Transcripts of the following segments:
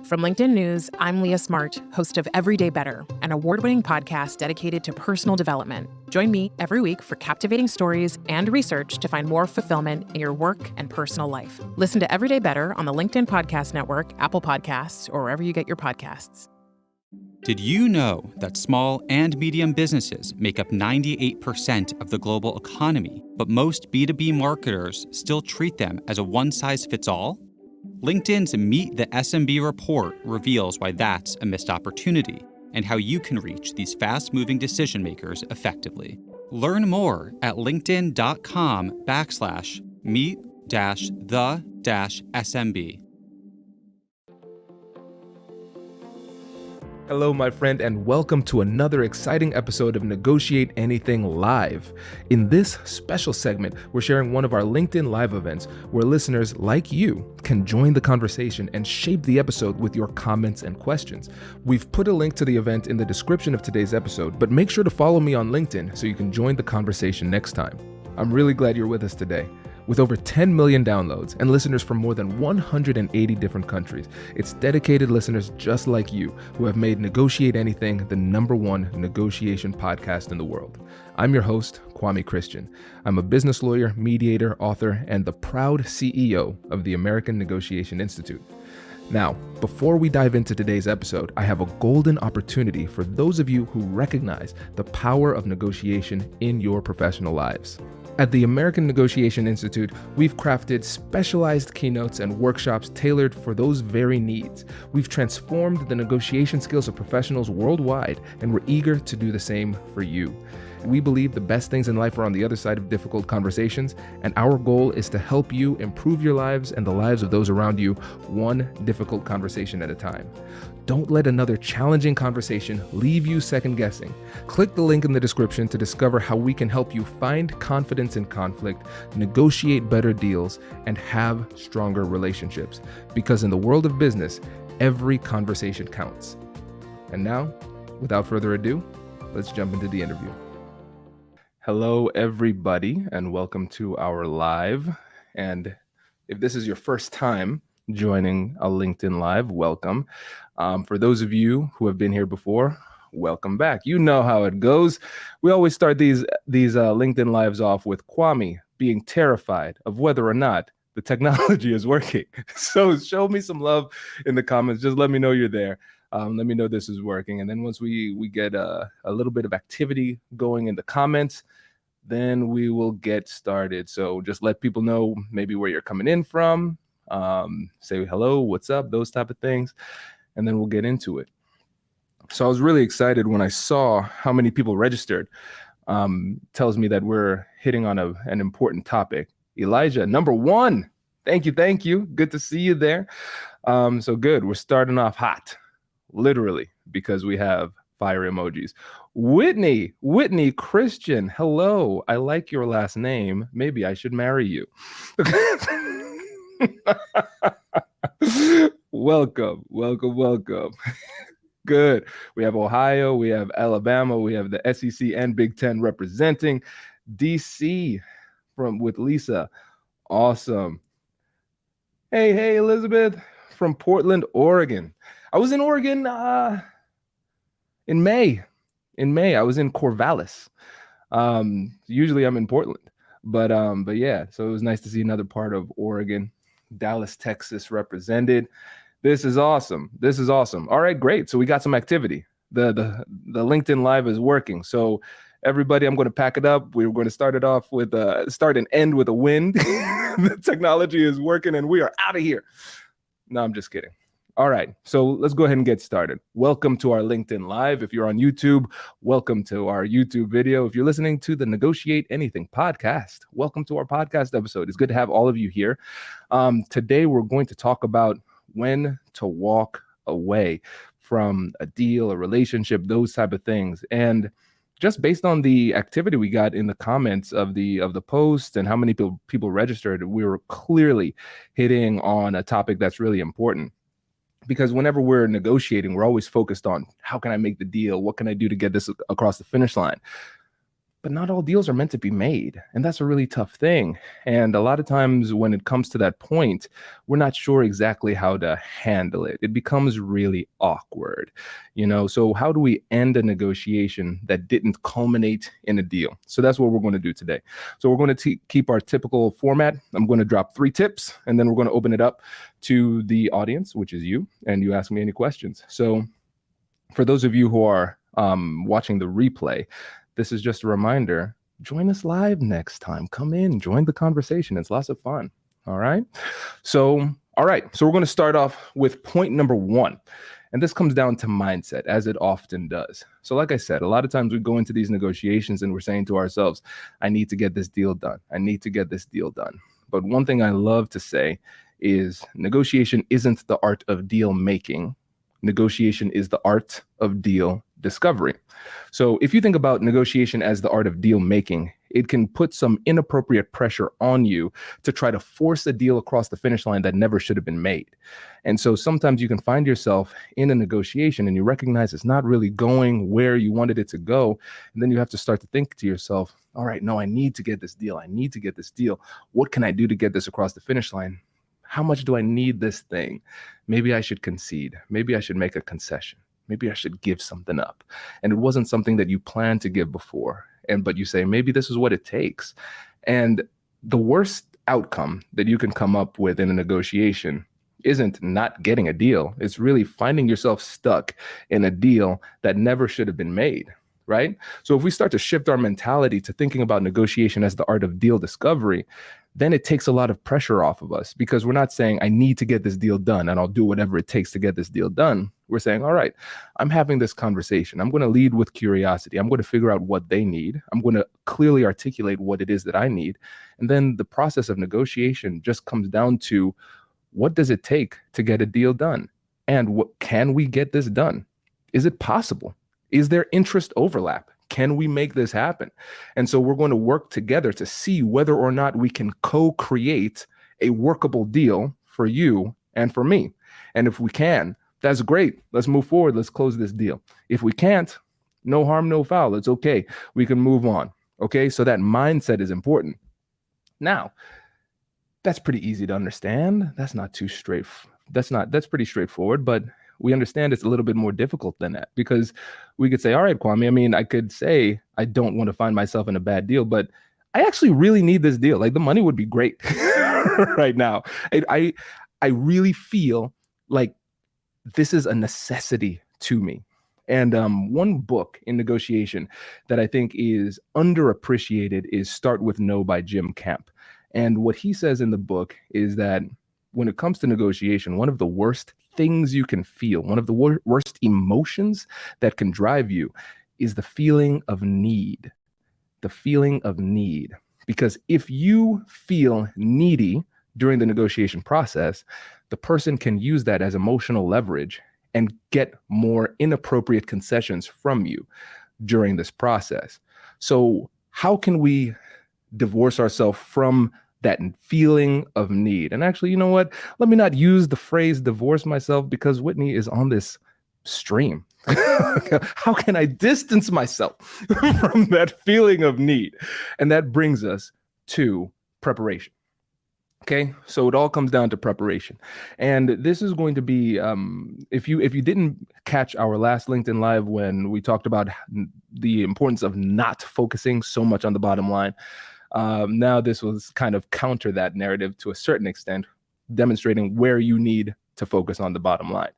From LinkedIn News, I'm Leah Smart, host of Everyday Better, an award-winning podcast dedicated to personal development. Join me every week for captivating stories and research to find more fulfillment in your work and personal life. Listen to Everyday Better on the LinkedIn Podcast Network, Apple Podcasts, or wherever you get your podcasts. Did you know that small and medium businesses make up 98% of the global economy, but most B2B marketers still treat them as a one-size-fits-all? LinkedIn's Meet the SMB report reveals why that's a missed opportunity and how you can reach these fast-moving decision makers effectively. Learn more at linkedin.com/meet-the-SMB. Hello, my friend, and welcome to another exciting episode of Negotiate Anything Live. In this special segment, we're sharing one of our LinkedIn Live events where listeners like you can join the conversation and shape the episode with your comments and questions. We've put a link to the event in the description of today's episode, but make sure to follow me on LinkedIn so you can join the conversation next time. I'm really glad you're with us today. With over 10 million downloads and listeners from more than 180 different countries, it's dedicated listeners just like you who have made Negotiate Anything the #1 negotiation podcast in the world. I'm your host, Kwame Christian. I'm a business lawyer, mediator, author, and the proud CEO of the American Negotiation Institute. Now, before we dive into today's episode, I have a golden opportunity for those of you who recognize the power of negotiation in your professional lives. At the American Negotiation Institute, we've crafted specialized keynotes and workshops tailored for those very needs. We've transformed the negotiation skills of professionals worldwide, and we're eager to do the same for you. We believe the best things in life are on the other side of difficult conversations, and our goal is to help you improve your lives and the lives of those around you, one difficult conversation at a time. Don't let another challenging conversation leave you second guessing. Click the link in the description to discover how we can help you find confidence in conflict, negotiate better deals, and have stronger relationships. Because in the world of business, every conversation counts. And now, without further ado, let's jump into the interview. Hello, everybody, and welcome to our live. And if this is your first time joining a LinkedIn Live, welcome. For those of you who have been here before, welcome back. You know how it goes. We always start these LinkedIn Lives off with Kwame being terrified of whether or not the technology is working. So show me some love in the comments. Just let me know you're there. Let me know this is working. And then once we get a little bit of activity going in the comments, then we will get started. So just let people know maybe where you're coming in from. Say hello, what's up, those type of things. And then we'll get into it. So I was really excited when I saw how many people registered. Tells me that we're hitting on an important topic. Elijah, #1. Thank you. Good to see you there. So good. We're starting off hot, literally, because we have fire emojis. Whitney Christian, hello. I like your last name. Maybe I should marry you. Welcome. Good. We have Ohio, we have Alabama, we have the SEC and Big Ten representing. DC with Lisa. Awesome. Hey, Elizabeth from Portland, Oregon. I was in Oregon in May. I was in Corvallis. Usually I'm in Portland, but yeah, so it was nice to see another part of Oregon. Dallas, Texas represented. This is awesome. All right, great. So we got some activity. The LinkedIn Live is working. So everybody, I'm going to pack it up. We're going to start it off with start and end with a win. The technology is working and we are out of here. No, I'm just kidding. All right, so let's go ahead and get started. Welcome to our LinkedIn Live. If you're on YouTube, welcome to our YouTube video. If you're listening to the Negotiate Anything podcast, welcome to our podcast episode. It's good to have all of you here. Today, we're going to talk about when to walk away from a deal, a relationship, those type of things. And just based on the activity we got in the comments of the post and how many people registered, we were clearly hitting on a topic that's really important. Because whenever we're negotiating, we're always focused on how can I make the deal? What can I do to get this across the finish line? But not all deals are meant to be made. And that's a really tough thing. And a lot of times when it comes to that point, we're not sure exactly how to handle it. It becomes really awkward, So how do we end a negotiation that didn't culminate in a deal? So that's what we're going to do today. So we're going to keep our typical format. I'm going to drop 3 tips, and then we're going to open it up to the audience, which is you, and you ask me any questions. So for those of you who are watching the replay, this is just a reminder, join us live next time. Come in, join the conversation. It's lots of fun. All right. So we're going to start off with point number 1. And this comes down to mindset, as it often does. So like I said, a lot of times we go into these negotiations and we're saying to ourselves, I need to get this deal done. I need to get this deal done. But one thing I love to say is negotiation isn't the art of deal making. Negotiation is the art of deal discovery. So if you think about negotiation as the art of deal making, it can put some inappropriate pressure on you to try to force a deal across the finish line that never should have been made. And so sometimes you can find yourself in a negotiation and you recognize it's not really going where you wanted it to go. And then you have to start to think to yourself, all right, no, I need to get this deal. I need to get this deal. What can I do to get this across the finish line? How much do I need this thing? Maybe I should concede. Maybe I should make a concession. Maybe I should give something up. And it wasn't something that you planned to give before. But you say, maybe this is what it takes. And the worst outcome that you can come up with in a negotiation isn't not getting a deal. It's really finding yourself stuck in a deal that never should have been made. Right? So if we start to shift our mentality to thinking about negotiation as the art of deal discovery, then it takes a lot of pressure off of us, because we're not saying I need to get this deal done and I'll do whatever it takes to get this deal done. We're saying, all right, I'm having this conversation. I'm going to lead with curiosity. I'm going to figure out what they need. I'm going to clearly articulate what it is that I need. And then the process of negotiation just comes down to, what does it take to get a deal done? And what can we get this done? Is it possible? Is there interest overlap? Can we make this happen? And so we're going to work together to see whether or not we can co-create a workable deal for you and for me. And if we can, that's great. Let's move forward. Let's close this deal. If we can't, no harm, no foul. It's okay. We can move on. Okay. So that mindset is important. Now, that's pretty easy to understand. That's pretty straightforward, but we understand it's a little bit more difficult than that, because we could say, all right, Kwame, I mean, I could say I don't want to find myself in a bad deal, but I actually really need this deal. Like, the money would be great right now. I really feel like this is a necessity to me. And one book in negotiation that I think is underappreciated is Start With No by Jim Camp. And what he says in the book is that when it comes to negotiation, one of the worst things you can feel, one of the worst emotions that can drive you, is the feeling of need. The feeling of need. Because if you feel needy during the negotiation process, the person can use that as emotional leverage and get more inappropriate concessions from you during this process. So how can we divorce ourselves from that feeling of need? And actually, you know what? Let me not use the phrase divorce myself, because Whitney is on this stream. How can I distance myself from that feeling of need? And that brings us to preparation. Okay, so it all comes down to preparation. And this is going to be, if you didn't catch our last LinkedIn Live when we talked about the importance of not focusing so much on the bottom line, now this was kind of counter that narrative to a certain extent, demonstrating where you need to focus on the bottom line.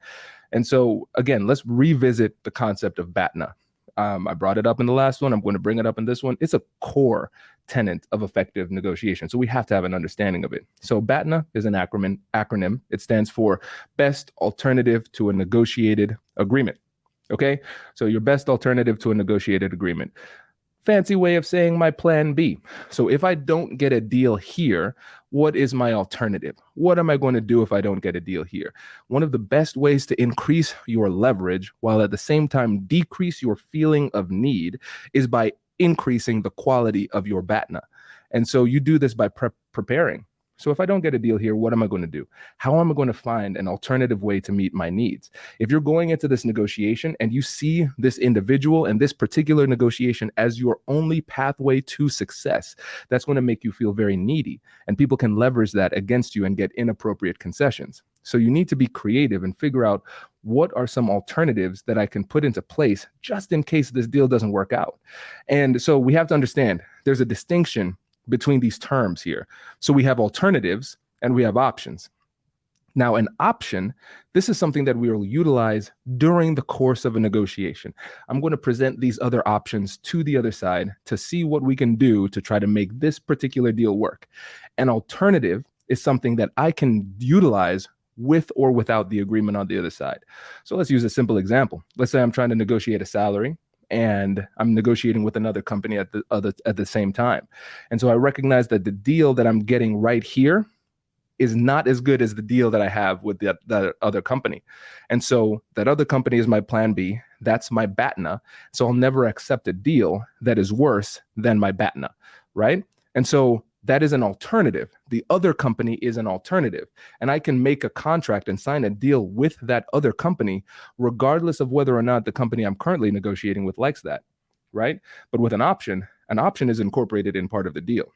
And so again, let's revisit the concept of BATNA. I brought it up in the last one. I'm going to bring it up in this one. It's a core tenet of effective negotiation. So we have to have an understanding of it. So BATNA is an acronym. It stands for Best Alternative to a Negotiated Agreement. Okay, so your best alternative to a negotiated agreement. Fancy way of saying my plan B. So if I don't get a deal here, what is my alternative? What am I going to do if I don't get a deal here? One of the best ways to increase your leverage while at the same time decrease your feeling of need is by increasing the quality of your BATNA. And so you do this by preparing. So if I don't get a deal here, what am I going to do? How am I going to find an alternative way to meet my needs? If you're going into this negotiation and you see this individual and this particular negotiation as your only pathway to success, that's going to make you feel very needy. And people can leverage that against you and get inappropriate concessions. So you need to be creative and figure out what are some alternatives that I can put into place just in case this deal doesn't work out. And so we have to understand there's a distinction between these terms here. So we have alternatives and we have options. Now, an option, this is something that we will utilize during the course of a negotiation. I'm going to present these other options to the other side to see what we can do to try to make this particular deal work. An alternative is something that I can utilize with or without the agreement on the other side. So let's use a simple example. Let's say I'm trying to negotiate a salary and I'm negotiating with another company at the same time. And so I recognize that the deal that I'm getting right here is not as good as the deal that I have with the other company. And so that other company is my plan B. That's my BATNA. So I'll never accept a deal that is worse than my BATNA, right? And so that is an alternative. The other company is an alternative. And I can make a contract and sign a deal with that other company, regardless of whether or not the company I'm currently negotiating with likes that, right? But with an option is incorporated in part of the deal.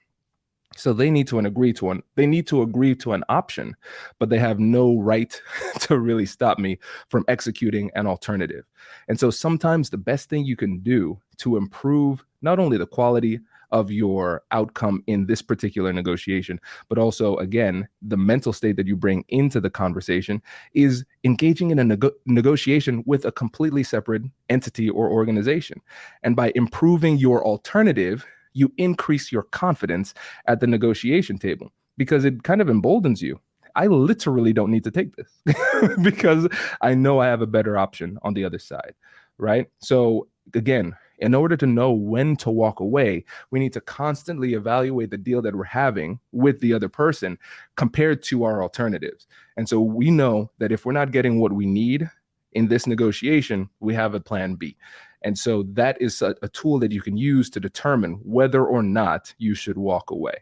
So they need to agree to an option, but they have no right to really stop me from executing an alternative. And so sometimes the best thing you can do to improve not only the quality of your outcome in this particular negotiation, but also, again, the mental state that you bring into the conversation is engaging in a negotiation with a completely separate entity or organization. And by improving your alternative, you increase your confidence at the negotiation table because it kind of emboldens you. I literally don't need to take this because I know I have a better option on the other side, right? So again, in order to know when to walk away, we need to constantly evaluate the deal that we're having with the other person compared to our alternatives. And so we know that if we're not getting what we need in this negotiation, we have a plan B. And so that is a tool that you can use to determine whether or not you should walk away.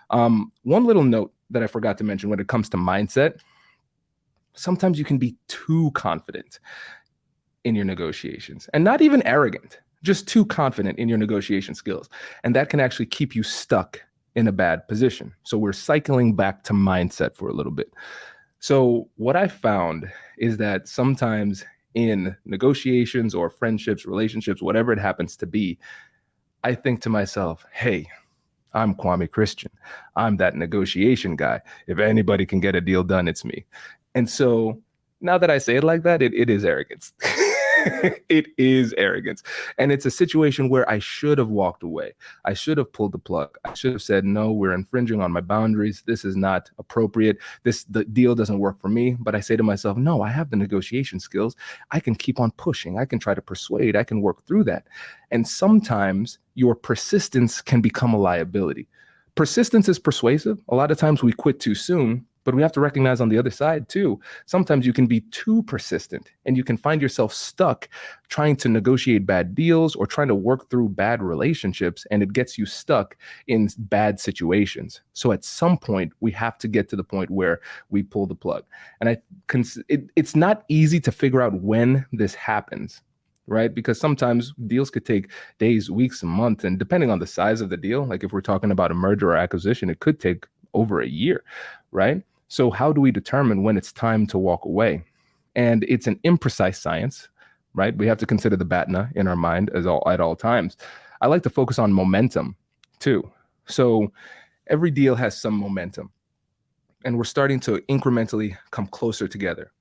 One little note that I forgot to mention when it comes to mindset, sometimes you can be too confident in your negotiations and not even arrogant, just too confident in your negotiation skills. And that can actually keep you stuck in a bad position. So we're cycling back to mindset for a little bit. So what I found is that sometimes in negotiations or friendships, relationships, whatever it happens to be, I think to myself, hey, I'm Kwame Christian. I'm that negotiation guy. If anybody can get a deal done, it's me. And so now that I say it like that, it is arrogance. It is arrogance. And it's a situation where I should have walked away. I should have pulled the plug. I should have said, no, we're infringing on my boundaries. This is not appropriate. The deal doesn't work for me. But I say to myself, no, I have the negotiation skills. I can keep on pushing. I can try to persuade. I can work through that. And sometimes your persistence can become a liability. Persistence is persuasive. A lot of times we quit too soon. But we have to recognize on the other side too, sometimes you can be too persistent and you can find yourself stuck trying to negotiate bad deals or trying to work through bad relationships, and it gets you stuck in bad situations. So at some point, we have to get to the point where we pull the plug. And it's not easy to figure out when this happens, right? Because sometimes deals could take days, weeks, and months. And depending on the size of the deal, like if we're talking about a merger or acquisition, it could take over a year, right? So how do we determine when it's time to walk away? And it's an imprecise science, right? We have to consider the BATNA in our mind at all times. I like to focus on momentum too. So every deal has some momentum. And we're starting to incrementally come closer together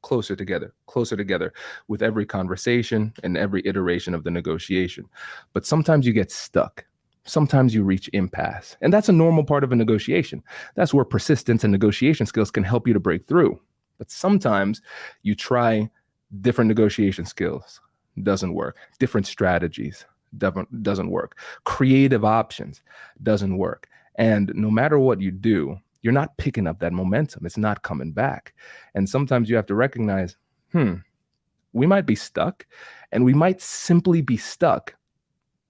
with every conversation and every iteration of the negotiation. But sometimes you get stuck. Sometimes you reach impasse. And that's a normal part of a negotiation. That's where persistence and negotiation skills can help you to break through. But sometimes you try different negotiation skills, doesn't work. Different strategies, doesn't work. Creative options, doesn't work. And no matter what you do, you're not picking up that momentum. It's not coming back. And sometimes you have to recognize, we might be stuck, and we might simply be stuck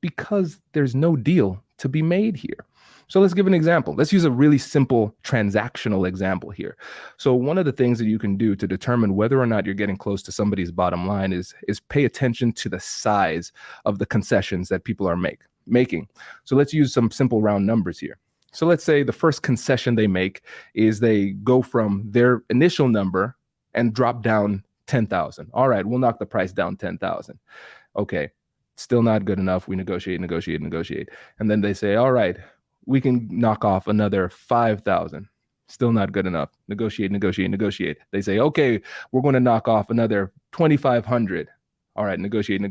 because there's no deal to be made here. So let's give an example. Let's use a really simple transactional example here. So one of the things that you can do to determine whether or not you're getting close to somebody's bottom line is pay attention to the size of the concessions that people are making. So let's use some simple round numbers here. So let's say the first concession they make is they go from their initial number and drop down 10,000. All right, we'll knock the price down 10,000. Okay, still not good enough. We negotiate. And then they say, all right, we can knock off another 5,000. Still not good enough. Negotiate. They say, okay, we're going to knock off another 2,500. All right, negotiate.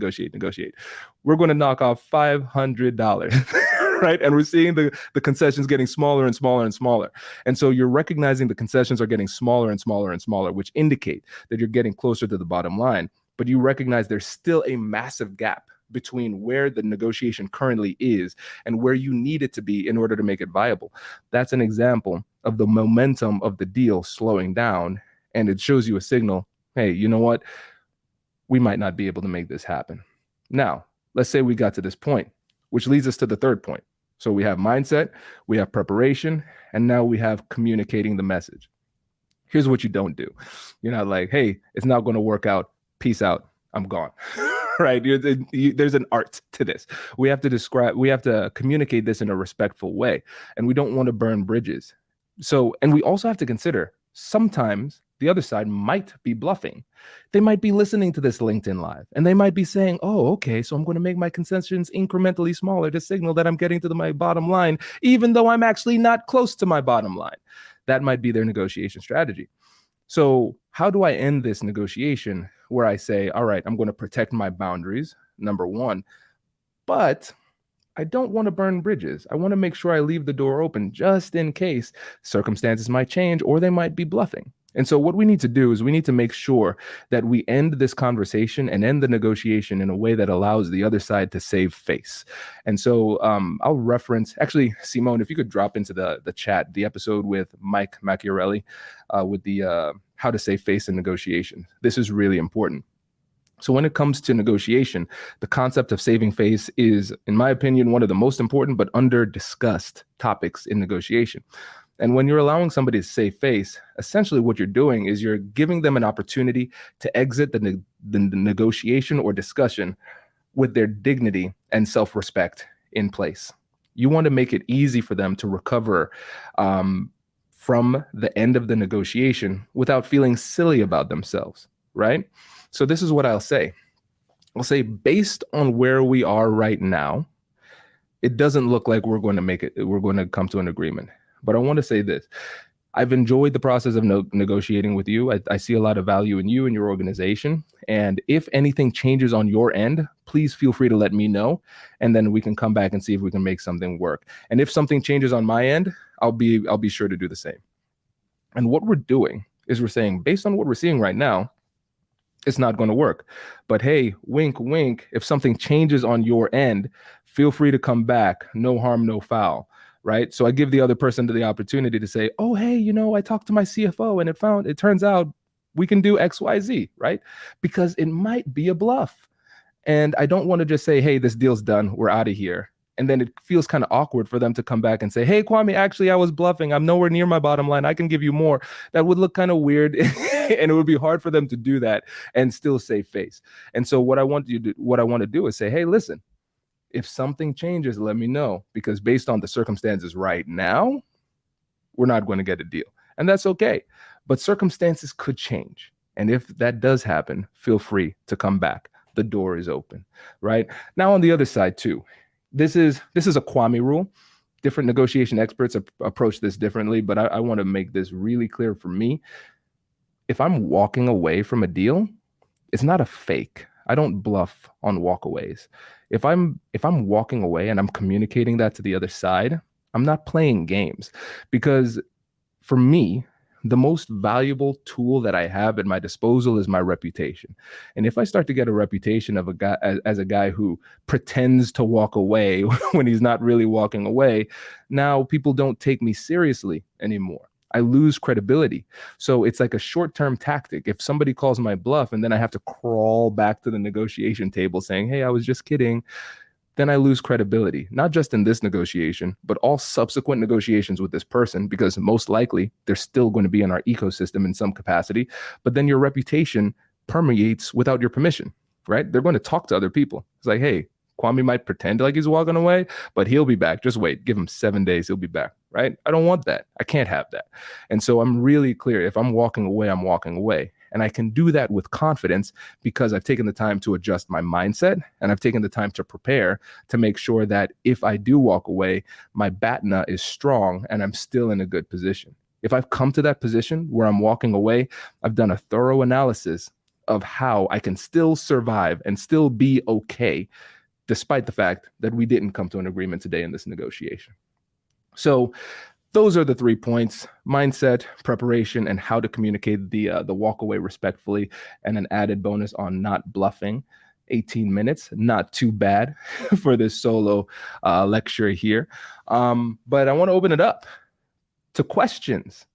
We're going to knock off $500, right? And we're seeing the concessions getting smaller and smaller. And so you're recognizing the concessions are getting smaller and smaller, which indicate that you're getting closer to the bottom line. But you recognize there's still a massive gap between where the negotiation currently is and where you need it to be in order to make it viable. That's an example of the momentum of the deal slowing down, and it shows you a signal, hey, you know what? We might not be able to make this happen. Now, let's say we got to this point, which leads us to the third point. So we have mindset, we have preparation, and now we have communicating the message. Here's what you don't do. You're not like, hey, it's not going to work out. Peace out. I'm gone. Right? There's an art to this. We have to communicate this in a respectful way, and we don't want to burn bridges. So, and we also have to consider sometimes the other side might be bluffing. They might be listening to this LinkedIn Live, and they might be saying, oh, okay, so I'm going to make my concessions incrementally smaller to signal that I'm getting to my bottom line, even though I'm actually not close to my bottom line. That might be their negotiation strategy. So how do I end this negotiation where I say, all right, I'm going to protect my boundaries, number one, but I don't want to burn bridges. I want to make sure I leave the door open just in case circumstances might change or they might be bluffing. And so what we need to do is we need to make sure that we end this conversation and end the negotiation in a way that allows the other side to save face. And so I'll reference, actually, Simone, if you could drop into the chat, the episode with Mike Macchiarelli with the how to save face in negotiation. This is really important. So when it comes to negotiation, the concept of saving face is, in my opinion, one of the most important but under-discussed topics in negotiation. And when you're allowing somebody to save face, essentially what you're doing is you're giving them an opportunity to exit the negotiation or discussion with their dignity and self-respect in place. You want to make it easy for them to recover from the end of the negotiation without feeling silly about themselves, right? So this is what I'll say. I'll say, based on where we are right now, it doesn't look like we're going to come to an agreement. But I want to say this. I've enjoyed the process of negotiating with you. I see a lot of value in you and your organization. And if anything changes on your end, please feel free to let me know. And then we can come back and see if we can make something work. And if something changes on my end, I'll be sure to do the same. And what we're doing is we're saying, based on what we're seeing right now, it's not going to work. But hey, wink, wink, if something changes on your end, feel free to come back. No harm, no foul. Right. So I give the other person the opportunity to say, oh, hey, I talked to my CFO and it turns out we can do X, Y, Z. Right. Because it might be a bluff. And I don't want to just say, hey, this deal's done. We're out of here. And then it feels kind of awkward for them to come back and say, hey, Kwame, actually, I was bluffing. I'm nowhere near my bottom line. I can give you more. That would look kind of weird. And it would be hard for them to do that and still save face. And so what I want to do is say, hey, listen, if something changes, let me know, because based on the circumstances right now, we're not going to get a deal. And that's okay. But circumstances could change. And if that does happen, feel free to come back. The door is open, right? Now, on the other side, too, this is a Kwame rule. Different negotiation experts approach this differently, but I want to make this really clear for me. If I'm walking away from a deal, it's not a fake. I don't bluff on walkaways. If I'm walking away and I'm communicating that to the other side, I'm not playing games, because for me, the most valuable tool that I have at my disposal is my reputation. And if I start to get a reputation of a guy as a guy who pretends to walk away when he's not really walking away, now people don't take me seriously anymore. I lose credibility. So it's like a short-term tactic. If somebody calls my bluff and then I have to crawl back to the negotiation table saying, hey, I was just kidding, then I lose credibility, not just in this negotiation, but all subsequent negotiations with this person, because most likely they're still going to be in our ecosystem in some capacity. But then your reputation permeates without your permission, right? They're going to talk to other people. It's like, hey, Kwame might pretend like he's walking away, but he'll be back. Just wait, give him 7 days, he'll be back, right? I don't want that. I can't have that. And so I'm really clear. If I'm walking away, I'm walking away. And I can do that with confidence because I've taken the time to adjust my mindset and I've taken the time to prepare to make sure that if I do walk away, my BATNA is strong and I'm still in a good position. If I've come to that position where I'm walking away, I've done a thorough analysis of how I can still survive and still be okay, despite the fact that we didn't come to an agreement today in this negotiation. So those are the 3 points: mindset, preparation, and how to communicate the walk away respectfully, and an added bonus on not bluffing. 18 minutes, not too bad for this solo lecture here. But I want to open it up to questions.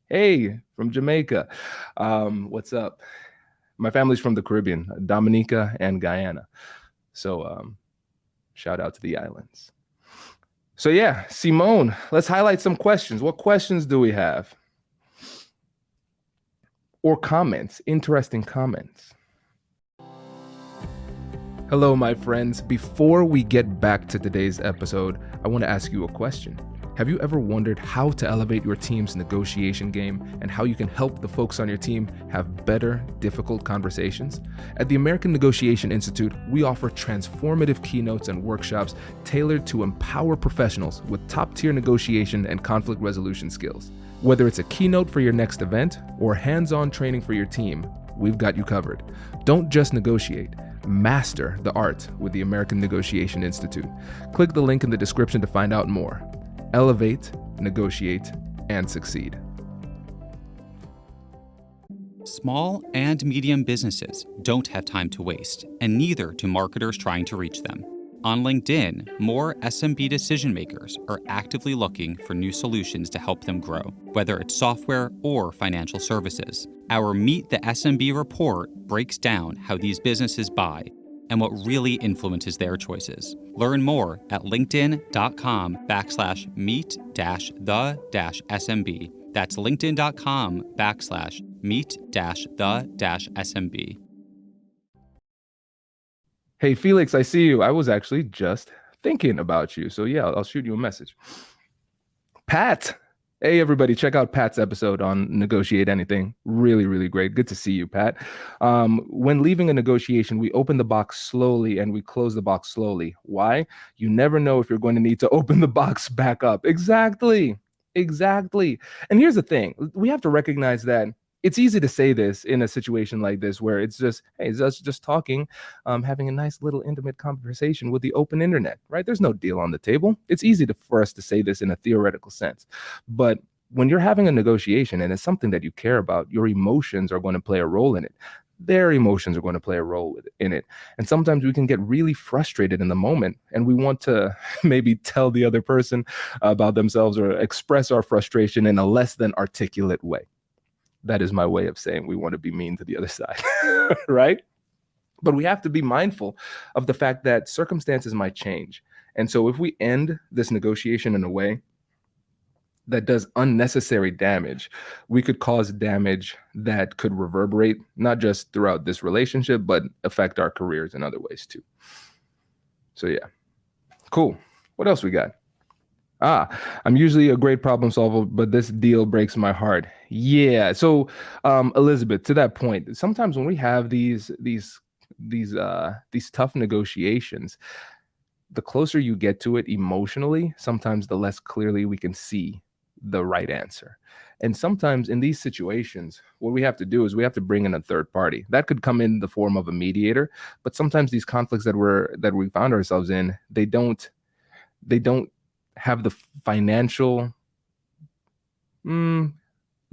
Hey, from Jamaica. What's up? My family's from the Caribbean, Dominica and Guyana. So shout out to the islands. So yeah, Simone, let's highlight some questions. What questions do we have? Or comments, interesting comments. Hello, my friends. Before we get back to today's episode, I want to ask you a question. Have you ever wondered how to elevate your team's negotiation game and how you can help the folks on your team have better, difficult conversations? At the American Negotiation Institute, we offer transformative keynotes and workshops tailored to empower professionals with top-tier negotiation and conflict resolution skills. Whether it's a keynote for your next event or hands-on training for your team, we've got you covered. Don't just negotiate. Master the art with the American Negotiation Institute. Click the link in the description to find out more. Elevate, negotiate, and succeed. Small and medium businesses don't have time to waste, and neither do marketers trying to reach them. On LinkedIn, more SMB decision makers are actively looking for new solutions to help them grow, whether it's software or financial services. Our Meet the SMB report breaks down how these businesses buy and what really influences their choices. Learn more at linkedin.com/meet-the-SMB. That's linkedin.com/meet-the-SMB. Hey, Felix, I see you. I was actually just thinking about you. So yeah, I'll shoot you a message. Pat. Hey, everybody, check out Pat's episode on Negotiate Anything. Really, really great. Good to see you, Pat. When leaving a negotiation, we open the box slowly and we close the box slowly. Why? You never know if you're going to need to open the box back up. Exactly. And here's the thing. We have to recognize that it's easy to say this in a situation like this where it's just, hey, it's us just talking, having a nice little intimate conversation with the open internet, right? There's no deal on the table. It's easy for us to say this in a theoretical sense. But when you're having a negotiation and it's something that you care about, your emotions are going to play a role in it. Their emotions are going to play a role in it. And sometimes we can get really frustrated in the moment and we want to maybe tell the other person about themselves or express our frustration in a less than articulate way. That is my way of saying we want to be mean to the other side, right? But we have to be mindful of the fact that circumstances might change. And so if we end this negotiation in a way that does unnecessary damage, we could cause damage that could reverberate, not just throughout this relationship, but affect our careers in other ways too. So yeah, cool. What else we got? I'm usually a great problem solver, but this deal breaks my heart. Yeah. So, Elizabeth, to that point, sometimes when we have these tough negotiations, the closer you get to it emotionally, sometimes the less clearly we can see the right answer. And sometimes in these situations, what we have to do is we have to bring in a third party. That could come in the form of a mediator, but sometimes these conflicts that we found ourselves in, they don't have the financial,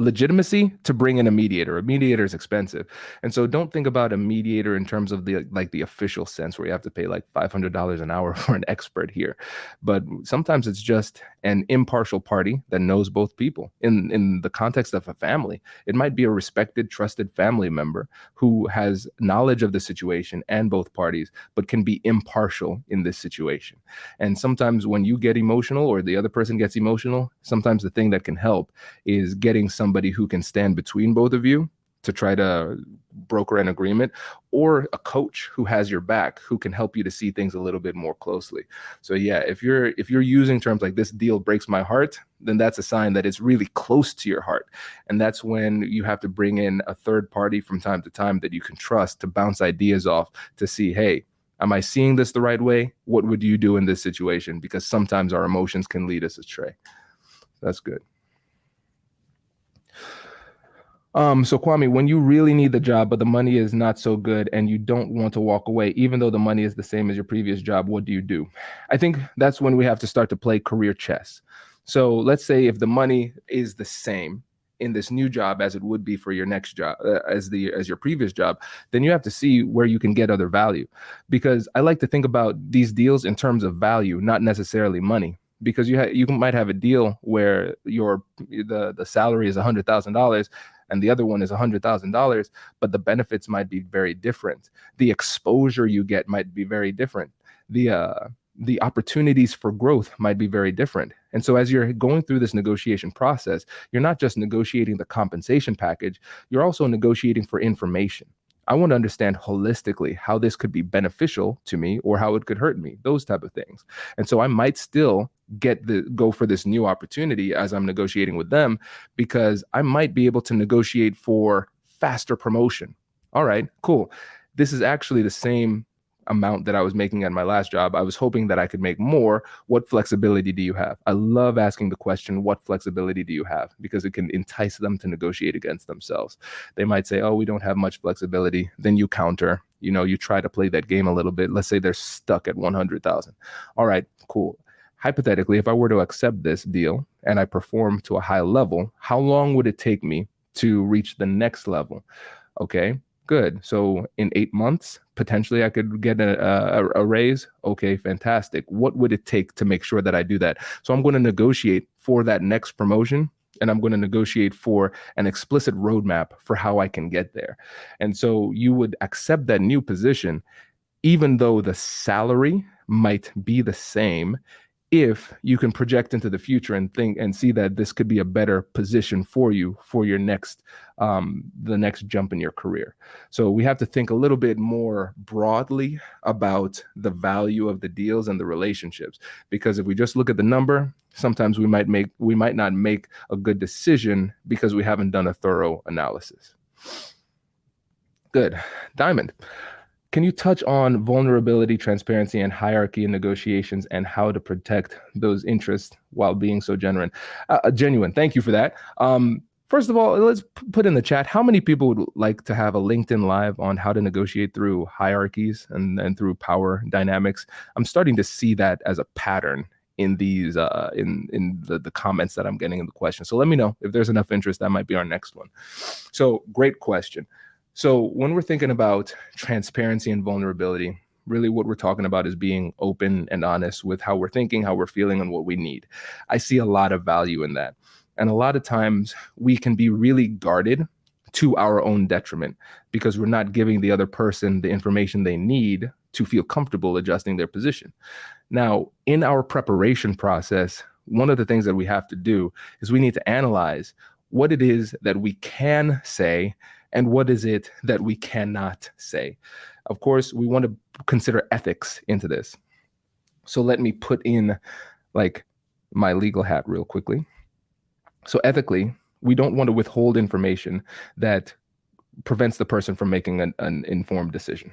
legitimacy to bring in a mediator. A mediator is expensive. And so don't think about a mediator in terms of the official sense where you have to pay like $500 an hour for an expert here. But sometimes it's just an impartial party that knows both people. In the context of a family, it might be a respected, trusted family member who has knowledge of the situation and both parties, but can be impartial in this situation. And sometimes when you get emotional or the other person gets emotional, sometimes the thing that can help is getting somebody who can stand between both of you to try to broker an agreement, or a coach who has your back, who can help you to see things a little bit more closely. So yeah, if you're using terms like "this deal breaks my heart," then that's a sign that it's really close to your heart. And that's when you have to bring in a third party from time to time that you can trust to bounce ideas off to see, hey, am I seeing this the right way? What would you do in this situation? Because sometimes our emotions can lead us astray. That's good. So Kwame, when you really need the job, but the money is not so good and you don't want to walk away, even though the money is the same as your previous job, what do you do? I think that's when we have to start to play career chess. So let's say if the money is the same in this new job as it would be for your next job, as your previous job, then you have to see where you can get other value. Because I like to think about these deals in terms of value, not necessarily money. Because you might have a deal where the salary is $100,000 and the other one is $100,000, but the benefits might be very different. The exposure you get might be very different. The opportunities for growth might be very different. And so as you're going through this negotiation process, you're not just negotiating the compensation package, you're also negotiating for information. I want to understand holistically how this could be beneficial to me or how it could hurt me, those type of things. And so I might still go for this new opportunity as I'm negotiating with them, because I might be able to negotiate for faster promotion. All right, cool. This is actually the same amount that I was making at my last job. I was hoping that I could make more. What flexibility do you have? I love asking the question, what flexibility do you have? Because it can entice them to negotiate against themselves. They might say, oh, we don't have much flexibility. Then you counter, you try to play that game a little bit. Let's say they're stuck at 100,000. All right, cool. Hypothetically, if I were to accept this deal and I perform to a high level, how long would it take me to reach the next level? Okay, good. So in 8 months, potentially I could get a raise. Okay, fantastic. What would it take to make sure that I do that? So I'm going to negotiate for that next promotion, and I'm going to negotiate for an explicit roadmap for how I can get there. And so you would accept that new position, even though the salary might be the same, if you can project into the future and think and see that this could be a better position for you for your next, the next jump in your career. So we have to think a little bit more broadly about the value of the deals and the relationships, because if we just look at the number, sometimes we might not make a good decision because we haven't done a thorough analysis. Good. Diamond. Can you touch on vulnerability, transparency, and hierarchy in negotiations and how to protect those interests while being so genuine? Thank you for that. First of all, let's put in the chat, how many people would like to have a LinkedIn Live on how to negotiate through hierarchies and through power dynamics? I'm starting to see that as a pattern in these in the comments that I'm getting in the question. So let me know if there's enough interest. That might be our next one. So great question. So when we're thinking about transparency and vulnerability, really what we're talking about is being open and honest with how we're thinking, how we're feeling, and what we need. I see a lot of value in that. And a lot of times we can be really guarded to our own detriment because we're not giving the other person the information they need to feel comfortable adjusting their position. Now, in our preparation process, one of the things that we have to do is we need to analyze what it is that we can say and what is it that we cannot say. Of course, we want to consider ethics into this. So let me put in like my legal hat real quickly. So ethically, we don't want to withhold information that prevents the person from making an informed decision.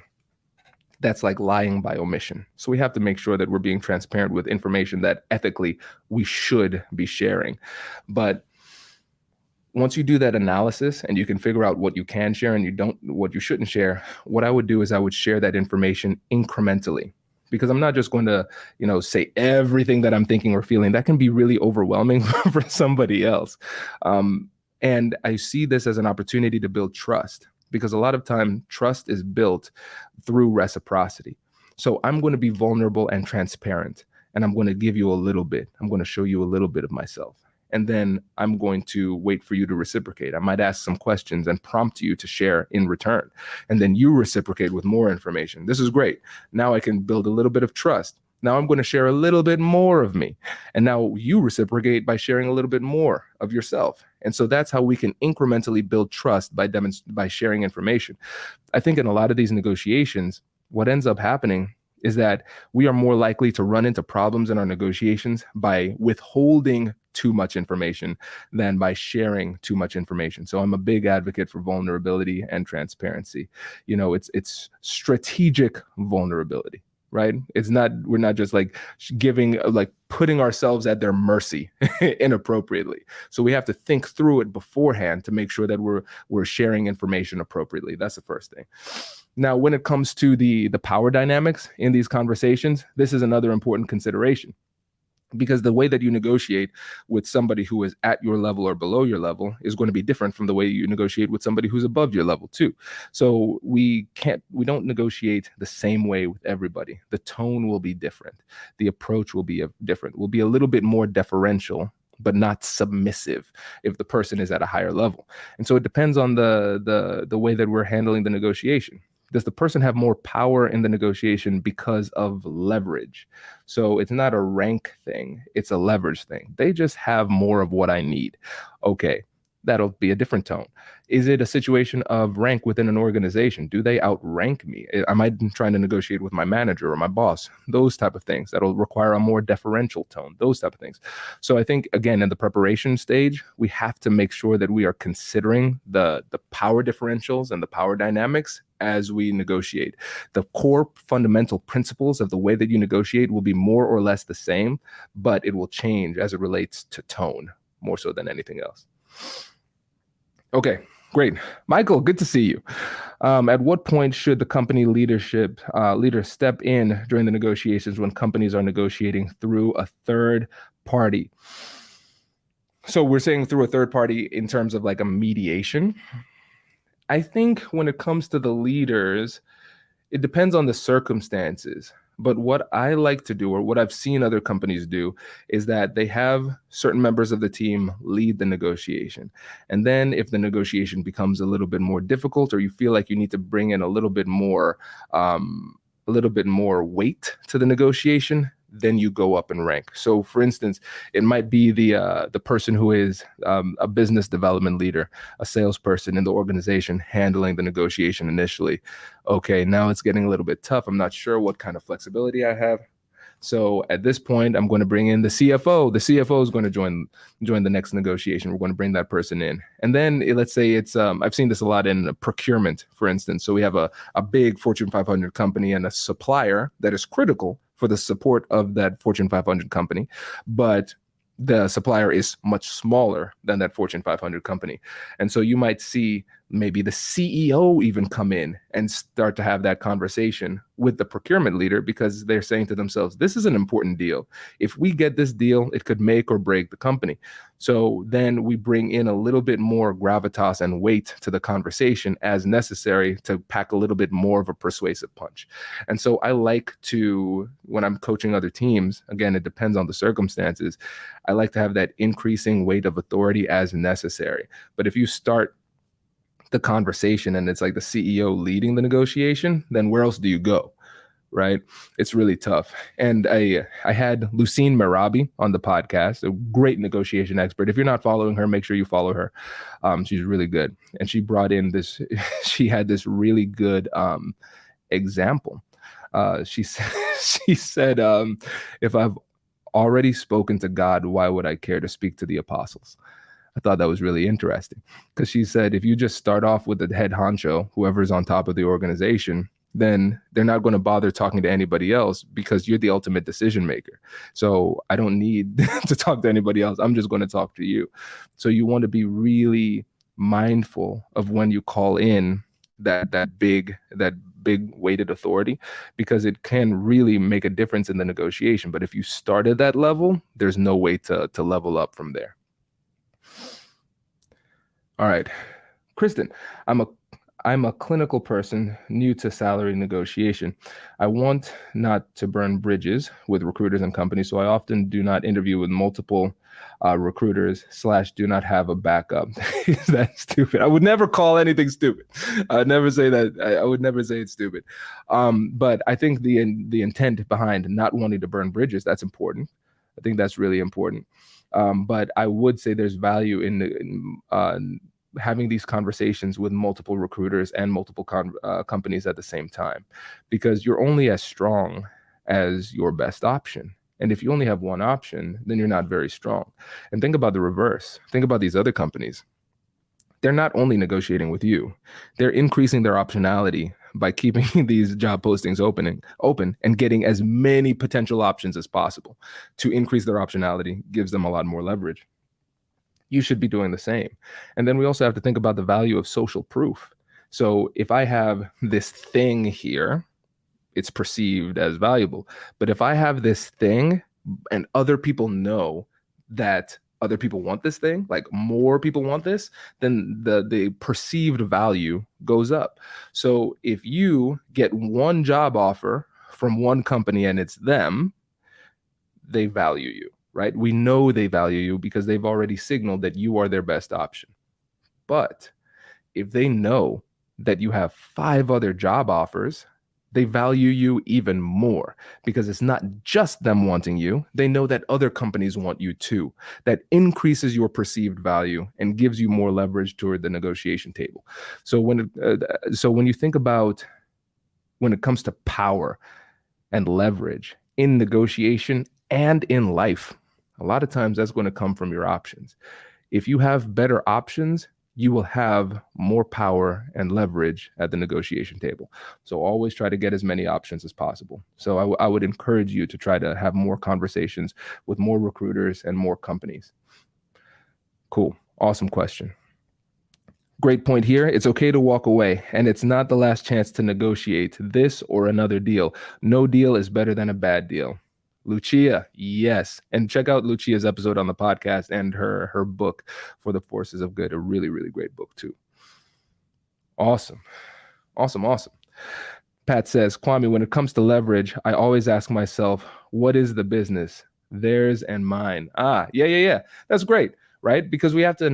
That's like lying by omission. So we have to make sure that we're being transparent with information that ethically we should be sharing. But once you do that analysis and you can figure out what you can share and what you shouldn't share, what I would do is I would share that information incrementally, because I'm not just going to, say everything that I'm thinking or feeling. That can be really overwhelming for somebody else. And I see this as an opportunity to build trust, because a lot of time trust is built through reciprocity. So I'm going to be vulnerable and transparent, and I'm going to give you a little bit. I'm going to show you a little bit of myself. And then I'm going to wait for you to reciprocate. I might ask some questions and prompt you to share in return. And then you reciprocate with more information. This is great. Now I can build a little bit of trust. Now I'm going to share a little bit more of me. And now you reciprocate by sharing a little bit more of yourself. And so that's how we can incrementally build trust by sharing information. I think in a lot of these negotiations, what ends up happening is that we are more likely to run into problems in our negotiations by withholding too much information than by sharing too much information. So I'm a big advocate for vulnerability and transparency. It's strategic vulnerability, right? We're not just like giving, like putting ourselves at their mercy inappropriately. So we have to think through it beforehand to make sure that we're sharing information appropriately. That's the first thing. Now, when it comes to the power dynamics in these conversations, this is another important consideration, because the way that you negotiate with somebody who is at your level or below your level is going to be different from the way you negotiate with somebody who's above your level too. So we don't negotiate the same way with everybody. The tone will be different. The approach will be different. We'll be a little bit more deferential, but not submissive if the person is at a higher level. And so it depends on the way that we're handling the negotiation. Does the person have more power in the negotiation because of leverage? So it's not a rank thing, it's a leverage thing. They just have more of what I need. Okay, that'll be a different tone. Is it a situation of rank within an organization? Do they outrank me? Am I trying to negotiate with my manager or my boss? Those type of things. That'll require a more deferential tone, those type of things. So I think, again, in the preparation stage, we have to make sure that we are considering the power differentials and the power dynamics as we negotiate. The core fundamental principles of the way that you negotiate will be more or less the same, but it will change as it relates to tone more so than anything else. Okay, great. Michael, good to see you. At what point should the company leader step in during the negotiations when companies are negotiating through a third party? So we're saying through a third party in terms of like a mediation. I think when it comes to the leaders, it depends on the circumstances. But what I like to do, or what I've seen other companies do, is that they have certain members of the team lead the negotiation. And then if the negotiation becomes a little bit more difficult, or you feel like you need to bring in a little bit more weight to the negotiation, then you go up in rank. So for instance, it might be the person who is a business development leader, a salesperson in the organization handling the negotiation initially. Okay, now it's getting a little bit tough. I'm not sure what kind of flexibility I have. So at this point, I'm going to bring in the CFO. The CFO is going to join the next negotiation. We're going to bring that person in. And then let's say it's, I've seen this a lot in procurement, for instance. So we have a big Fortune 500 company and a supplier that is critical for the support of that Fortune 500 company, but the supplier is much smaller than that Fortune 500 company. And so you might see maybe the CEO even come in and start to have that conversation with the procurement leader, because they're saying to themselves, this is an important deal. If we get this deal, it could make or break the company. So then we bring in a little bit more gravitas and weight to the conversation as necessary to pack a little bit more of a persuasive punch. And so I like to, when I'm coaching other teams, again, it depends on the circumstances, I like to have that increasing weight of authority as necessary. But if you start the conversation and it's like the CEO leading the negotiation, then where else do you go? Right? It's really tough. And I had Lucine Merabi on the podcast, a great negotiation expert. If you're not following her, make sure you follow her. She's really good. And she brought in she had this really good example. She said, if I've already spoken to God, why would I care to speak to the apostles? I thought that was really interesting, because she said, if you just start off with the head honcho, whoever's on top of the organization, then they're not going to bother talking to anybody else, because you're the ultimate decision maker. So I don't need to talk to anybody else. I'm just going to talk to you. So you want to be really mindful of when you call in that big weighted authority, because it can really make a difference in the negotiation. But if you start at that level, there's no way to level up from there. All right. Kristen, I'm a I'm a clinical person new to salary negotiation. I want not to burn bridges with recruiters and companies, so I often do not interview with multiple recruiters slash do not have a backup. Is that stupid? I would never call anything stupid. I would never say that. I would never say it's stupid. But I think the intent behind not wanting to burn bridges, that's important. I think that's really important. But I would say there's value in having these conversations with multiple recruiters and multiple companies at the same time, because you're only as strong as your best option. And if you only have one option, then you're not very strong. And think about the reverse. Think about these other companies. They're not only negotiating with you, they're increasing their optionality by keeping these job postings open and getting as many potential options as possible. To increase their optionality gives them a lot more leverage. You should be doing the same. And then we also have to think about the value of social proof. So if I have this thing here, it's perceived as valuable. But if I have this thing and other people know that other people want this thing, like more people want this, then the perceived value goes up. So if you get one job offer from one company and it's them, they value you, right? We know they value you because they've already signaled that you are their best option. But if they know that you have 5 other job offers, they value you even more because it's not just them wanting you. They know that other companies want you too. That increases your perceived value and gives you more leverage toward the negotiation table. So when you think about when it comes to power and leverage in negotiation and in life, a lot of times that's going to come from your options. If you have better options, you will have more power and leverage at the negotiation table. So always try to get as many options as possible. So I would encourage you to try to have more conversations with more recruiters and more companies. Cool. Awesome question. Great point here. It's okay to walk away, and it's not the last chance to negotiate this or another deal. No deal is better than a bad deal. Lucia, yes. And check out Lucia's episode on the podcast and her book, For the Forces of Good. A really, really great book too. Awesome. Pat says, Kwame, when it comes to leverage, I always ask myself, what is the business? Theirs and mine. Yeah. That's great, right? Because we have to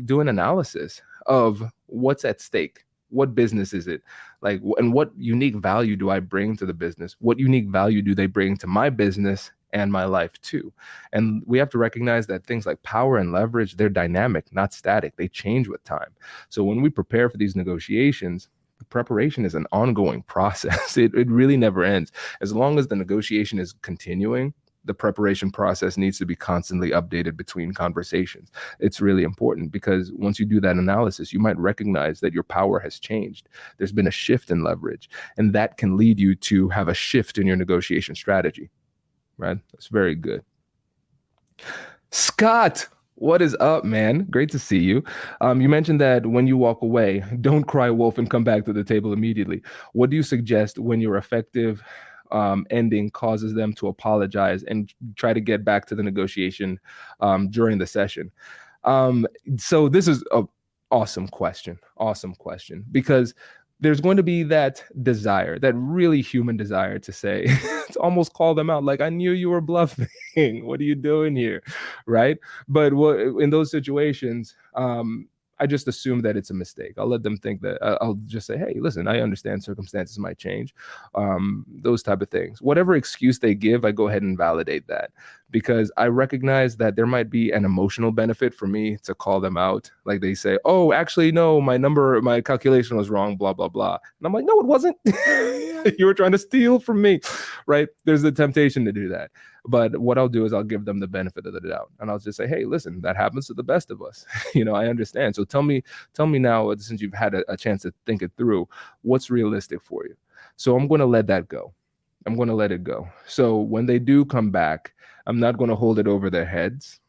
do an analysis of what's at stake. What business is it? Like, and what unique value do I bring to the business? What unique value do they bring to my business and my life too? And we have to recognize that things like power and leverage, they're dynamic, not static. They change with time. So when we prepare for these negotiations, the preparation is an ongoing process. It really never ends. As long as the negotiation is continuing, the preparation process needs to be constantly updated between conversations. It's really important because once you do that analysis, you might recognize that your power has changed. There's been a shift in leverage, and that can lead you to have a shift in your negotiation strategy, right? That's very good. Scott, what is up, man? Great to see you. You mentioned that when you walk away, don't cry wolf and come back to the table immediately. What do you suggest when your effective ending causes them to apologize and try to get back to the negotiation during the session? So this is an awesome question, because there's going to be that desire, that really human desire to say, to almost call them out, like, I knew you were bluffing. What are you doing here? Right? But in those situations, I just assume that it's a mistake. I'll let them think that. I'll just say, hey, listen, I understand circumstances might change, those type of things. Whatever excuse they give, I go ahead and validate that, because I recognize that there might be an emotional benefit for me to call them out. Like they say, oh, actually, no, my calculation was wrong, blah, blah, blah. And I'm like, no, it wasn't. You were trying to steal from me, right? There's the temptation to do that. But what I'll do is I'll give them the benefit of the doubt, and I'll just say, hey, listen, that happens to the best of us. I understand. So tell me now, since you've had a chance to think it through, what's realistic for you? So I'm going to let that go. I'm going to let it go. So when they do come back, I'm not going to hold it over their heads,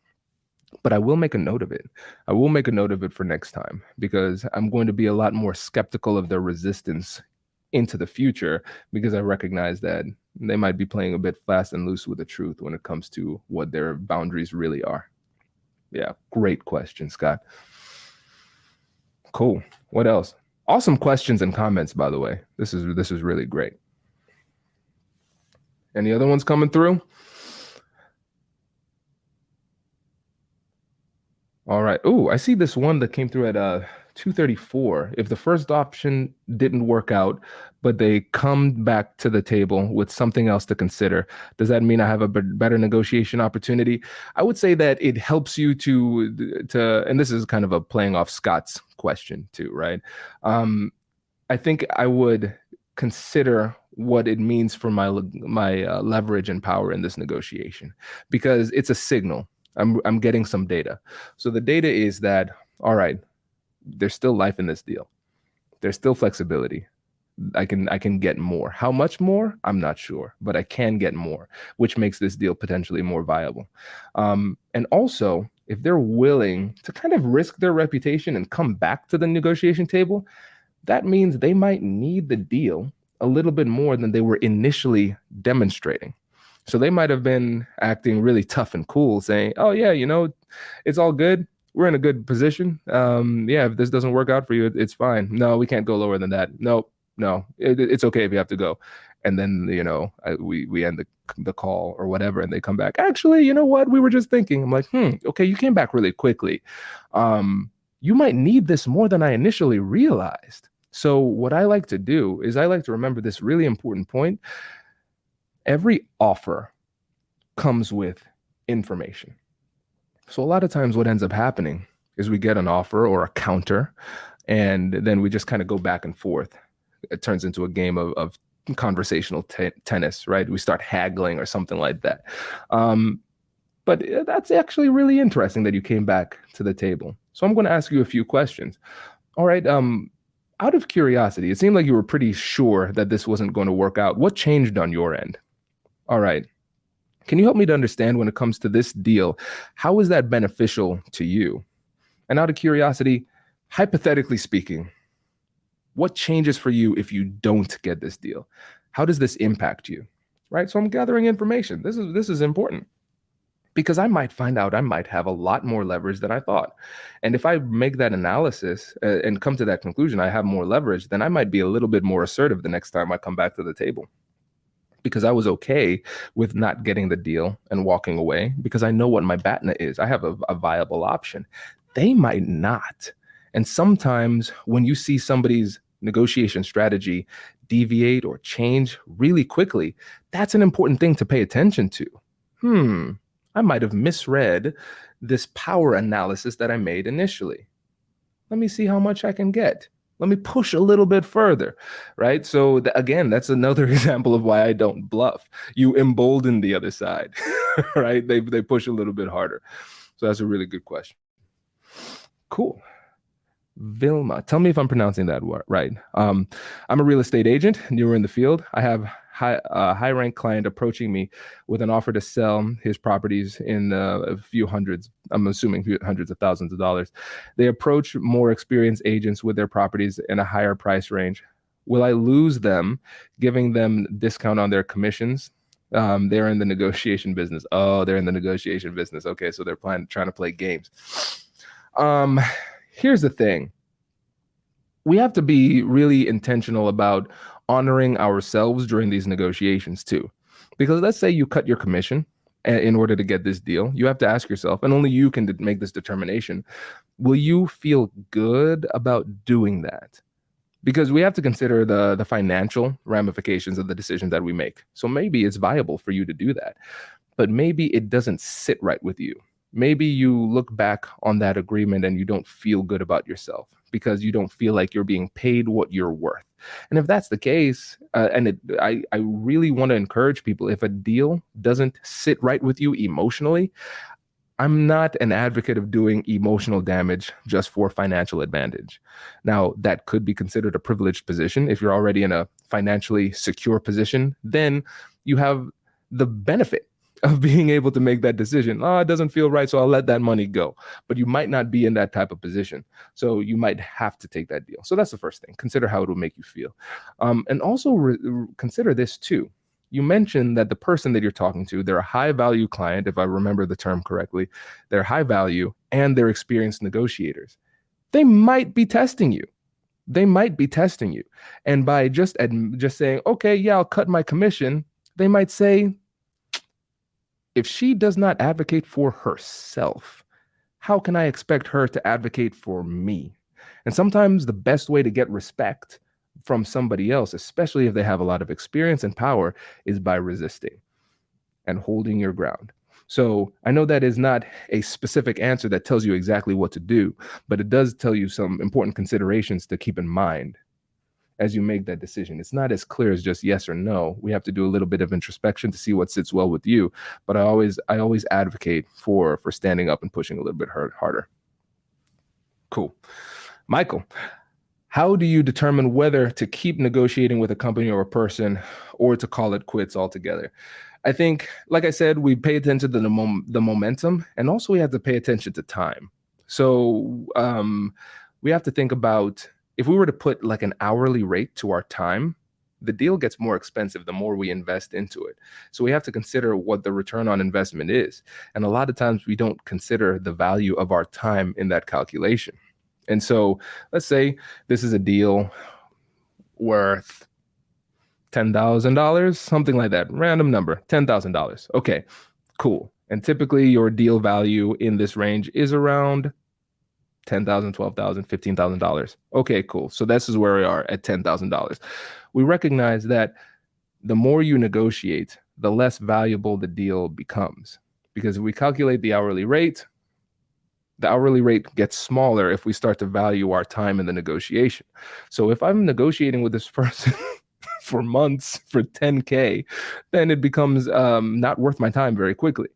but I will make a note of it. I will make a note of it for next time, because I'm going to be a lot more skeptical of their resistance into the future, because I recognize that they might be playing a bit fast and loose with the truth when it comes to what their boundaries really are. Yeah, great question, Scott. Cool. What else? Awesome questions and comments, by the way. This is really great. Any other ones coming through? All right. Oh, I see this one that came through at 234. If the first option didn't work out, but they come back to the table with something else to consider, does that mean I have a better negotiation opportunity? I would say that it helps you to, and this is kind of a playing off Scott's question too, right? I think I would consider what it means for my leverage and power in this negotiation, because it's a signal. I'm getting some data. So the data is that, all right, there's still life in this deal. There's still flexibility. I can get more. How much more? I'm not sure, but I can get more, which makes this deal potentially more viable. And also, if they're willing to kind of risk their reputation and come back to the negotiation table, that means they might need the deal a little bit more than they were initially demonstrating. So they might have been acting really tough and cool, saying, oh, yeah, it's all good. We're in a good position. Yeah, if this doesn't work out for you, it's fine. No, we can't go lower than that. No, it's okay if you have to go. And then, we end the call or whatever, and they come back. Actually, you know what? We were just thinking. I'm like, okay, you came back really quickly. You might need this more than I initially realized. So what I like to do is I like to remember this really important point. Every offer comes with information. So a lot of times what ends up happening is we get an offer or a counter, and then we just kind of go back and forth. It turns into a game of conversational tennis, right? We start haggling or something like that. But that's actually really interesting that you came back to the table. So I'm going to ask you a few questions. All right. Out of curiosity, it seemed like you were pretty sure that this wasn't going to work out. What changed on your end? All right. Can you help me to understand, when it comes to this deal, how is that beneficial to you? And out of curiosity, hypothetically speaking, what changes for you if you don't get this deal? How does this impact you? Right? So I'm gathering information. This is important, because I might find out I might have a lot more leverage than I thought. And if I make that analysis and come to that conclusion, I have more leverage, then I might be a little bit more assertive the next time I come back to the table. Because I was okay with not getting the deal and walking away, because I know what my BATNA is. I have a viable option. They might not. And sometimes when you see somebody's negotiation strategy deviate or change really quickly, that's an important thing to pay attention to. I might have misread this power analysis that I made initially. Let me see how much I can get. Let me push a little bit further, right? So again, that's another example of why I don't bluff. You embolden the other side, right? They push a little bit harder. So that's a really good question. Cool. Vilma, tell me if I'm pronouncing that right. I'm a real estate agent, newer in the field. I have a high-ranked client approaching me with an offer to sell his properties in a few hundreds, I'm assuming hundreds of thousands of dollars. They approach more experienced agents with their properties in a higher price range. Will I lose them, giving them discount on their commissions? They're in the negotiation business. Oh, they're in the negotiation business. Okay, so they're trying to play games. Here's the thing. We have to be really intentional about honoring ourselves during these negotiations too. Because let's say you cut your commission in order to get this deal. You have to ask yourself, and only you can make this determination, will you feel good about doing that? Because we have to consider the financial ramifications of the decision that we make. So maybe it's viable for you to do that, but maybe it doesn't sit right with you. Maybe you look back on that agreement and you don't feel good about yourself because you don't feel like you're being paid what you're worth. And if that's the case, I really want to encourage people, if a deal doesn't sit right with you emotionally, I'm not an advocate of doing emotional damage just for financial advantage. Now, that could be considered a privileged position. If you're already in a financially secure position, then you have the benefit of being able to make that decision. Oh, it doesn't feel right, so I'll let that money go. But you might not be in that type of position. So you might have to take that deal. So that's the first thing. Consider how it will make you feel. And also consider this too. You mentioned that the person that you're talking to, they're a high value client, if I remember the term correctly. They're high value and they're experienced negotiators. They might be testing you. And by just saying, okay, yeah, I'll cut my commission, they might say, if she does not advocate for herself, how can I expect her to advocate for me? And sometimes the best way to get respect from somebody else, especially if they have a lot of experience and power, is by resisting and holding your ground. So I know that is not a specific answer that tells you exactly what to do, but it does tell you some important considerations to keep in mind as you make that decision. It's not as clear as just yes or no. We have to do a little bit of introspection to see what sits well with you. But I always advocate for standing up and pushing a little bit harder. Cool. Michael, how do you determine whether to keep negotiating with a company or a person or to call it quits altogether? I think, like I said, we pay attention to the momentum, and also we have to pay attention to time. So we have to think about, if we were to put like an hourly rate to our time, the deal gets more expensive the more we invest into it. So we have to consider what the return on investment is. And a lot of times we don't consider the value of our time in that calculation. And so let's say this is a deal worth $10,000, something like that, random number, $10,000. Okay, cool. And typically your deal value in this range is around $10,000, $12,000, $15,000. Okay, cool. So this is where we are at $10,000. We recognize that the more you negotiate, the less valuable the deal becomes. Because if we calculate the hourly rate gets smaller if we start to value our time in the negotiation. So if I'm negotiating with this person for months for $10K, then it becomes not worth my time very quickly.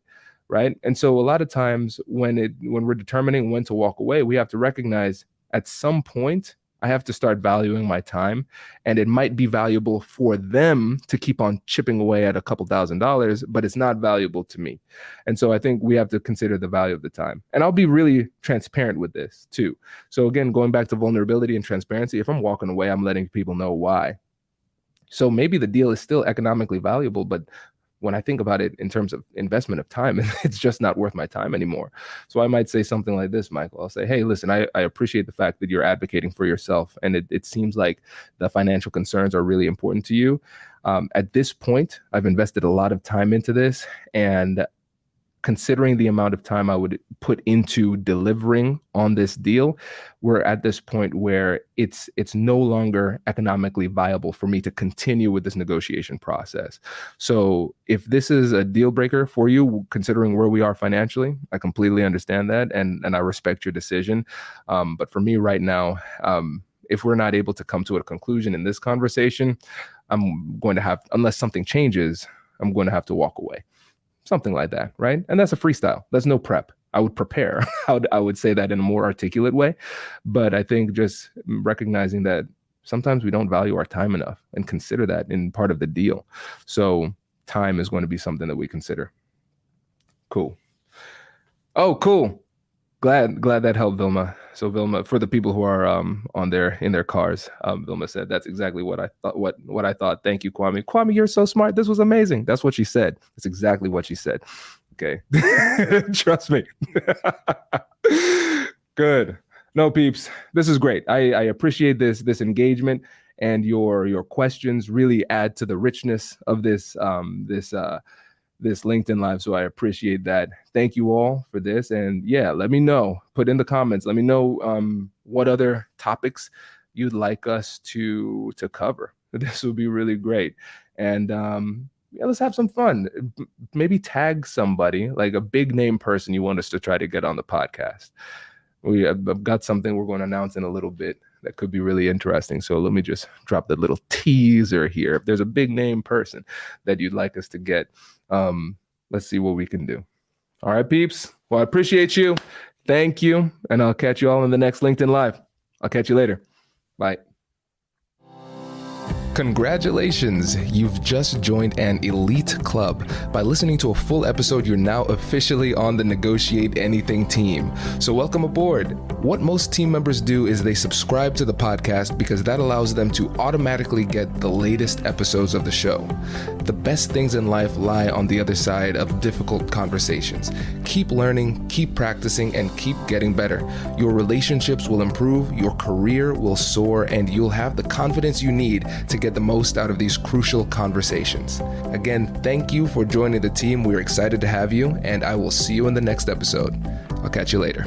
Right. And so a lot of times when we're determining when to walk away, we have to recognize at some point I have to start valuing my time, and it might be valuable for them to keep on chipping away at a couple $1,000s, but it's not valuable to me. And so I think we have to consider the value of the time. And I'll be really transparent with this too. So again, going back to vulnerability and transparency, if I'm walking away, I'm letting people know why. So maybe the deal is still economically valuable, but when I think about it in terms of investment of time, it's just not worth my time anymore. So I might say something like this, Michael. I'll say, hey, listen, I appreciate the fact that you're advocating for yourself. And it seems like the financial concerns are really important to you. At this point, I've invested a lot of time into this, and considering the amount of time I would put into delivering on this deal, we're at this point where it's no longer economically viable for me to continue with this negotiation process. So if this is a deal breaker for you, considering where we are financially, I completely understand that, and I respect your decision. But for me right now, if we're not able to come to a conclusion in this conversation, I'm going to have, unless something changes, I'm going to have to walk away. Something like that, right? And that's a freestyle. There's no prep. I would prepare. I would say that in a more articulate way. But I think just recognizing that sometimes we don't value our time enough and consider that in part of the deal. So time is going to be something that we consider. Cool. Oh, cool. Glad that helped, Vilma. So Vilma, for the people who are in their cars, Vilma said that's exactly what I thought. What I thought. Thank you, Kwame. Kwame, you're so smart. This was amazing. That's what she said. That's exactly what she said. Okay, trust me. Good. No, peeps, this is great. I appreciate this engagement, and your questions really add to the richness of this LinkedIn Live. So I appreciate that. Thank you all for this. And yeah, let me know, put in the comments, let me know what other topics you'd like us to cover. This would be really great. And yeah, let's have some fun. Maybe tag somebody, like a big name person you want us to try to get on the podcast. I've got something we're going to announce in a little bit that could be really interesting. So let me just drop the little teaser here. If there's a big name person that you'd like us to get, let's see what we can do. All right, peeps. Well, I appreciate you. Thank you. And I'll catch you all in the next LinkedIn Live. I'll catch you later. Bye. Congratulations! You've just joined an elite club. By listening to a full episode, you're now officially on the Negotiate Anything team. So welcome aboard. What most team members do is they subscribe to the podcast because that allows them to automatically get the latest episodes of the show. The best things in life lie on the other side of difficult conversations. Keep learning, keep practicing, and keep getting better. Your relationships will improve, your career will soar, and you'll have the confidence you need to get the most out of these crucial conversations. Again, thank you for joining the team. We're excited to have you, and I will see you in the next episode. I'll catch you later.